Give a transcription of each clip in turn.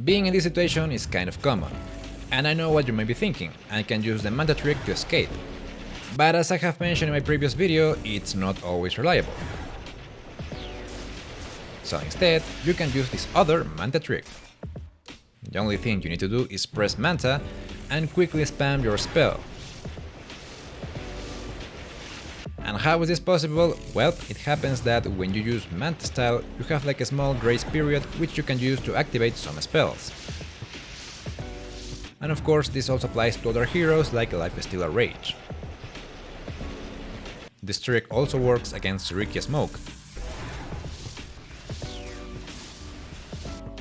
Being in this situation is kind of common, and I know what you may be thinking, I can use the Manta trick to escape. But as I have mentioned in my previous video, it's not always reliable. So instead, you can use this other Manta trick. The only thing you need to do is press Manta and quickly spam your spell. And how is this possible? Well, it happens that when you use Manta style, you have like a small grace period which you can use to activate some spells. And of course, this also applies to other heroes like Lifestealer Rage. This trick also works against Ricky Smoke.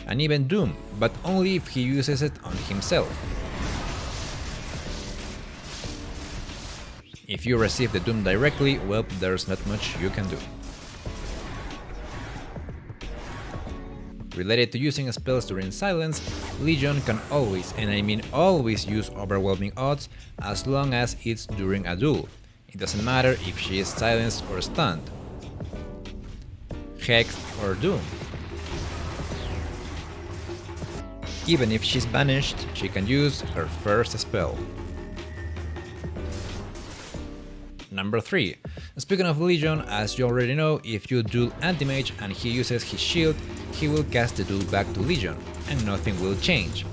And even Doom, but only if he uses it on himself. If you receive the Doom directly, well, there's not much you can do. Related to using spells during silence, Legion can always, and I mean always, use overwhelming odds as long as it's during a duel. It doesn't matter if she is silenced or stunned, hexed or doomed. Even if she's banished, she can use her first spell. Number 3. Speaking of Legion, as you already know, if you duel Anti-Mage and he uses his shield, he will cast the duel back to Legion, and nothing will change.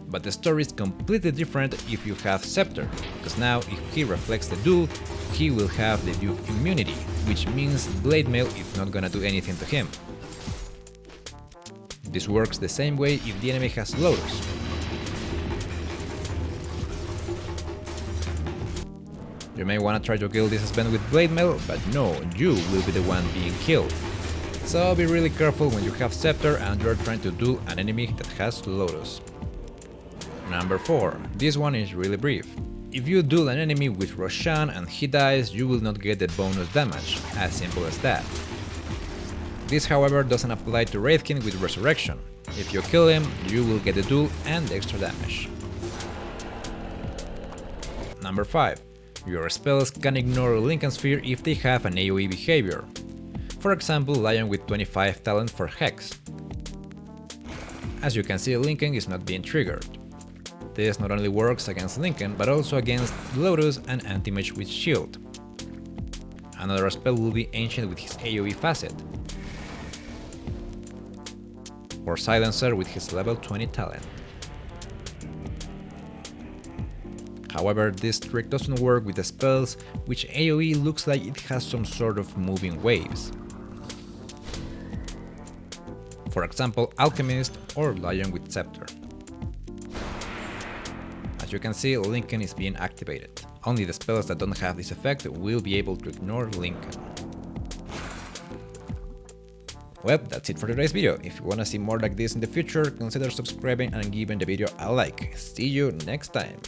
But the story is completely different if you have SCEPTER, because now if he reflects the duel, he will have the Duke immunity, which means Blade Mail is not gonna do anything to him. This works the same way if the enemy has Lotus. You may wanna try to kill this spell with Blade Mail, but no, you will be the one being killed. So be really careful when you have SCEPTER and you are trying to duel an enemy that has Lotus. Number 4. This one is really brief. If you duel an enemy with Roshan and he dies, you will not get the bonus damage, as simple as that. This however doesn't apply to Wraithkin with Resurrection. If you kill him, you will get the duel and the extra damage. Number 5. Your spells can ignore Lincoln Sphere if they have an AoE behavior. For example, Lion with 25 talent for Hex. As you can see, Lincoln is not being triggered. This not only works against Lincoln, but also against Lotus and Anti-Mage with Shield. Another spell will be Ancient with his AoE facet, or Silencer with his level 20 talent. However, this trick doesn't work with the spells which AoE looks like it has some sort of moving waves. For example, Alchemist or Lion with Scepter. As you can see, Lincoln is being activated. Only the spells that don't have this effect will be able to ignore Lincoln. Well, that's it for today's video. If you wanna see more like this in the future, consider subscribing and giving the video a like. See you next time!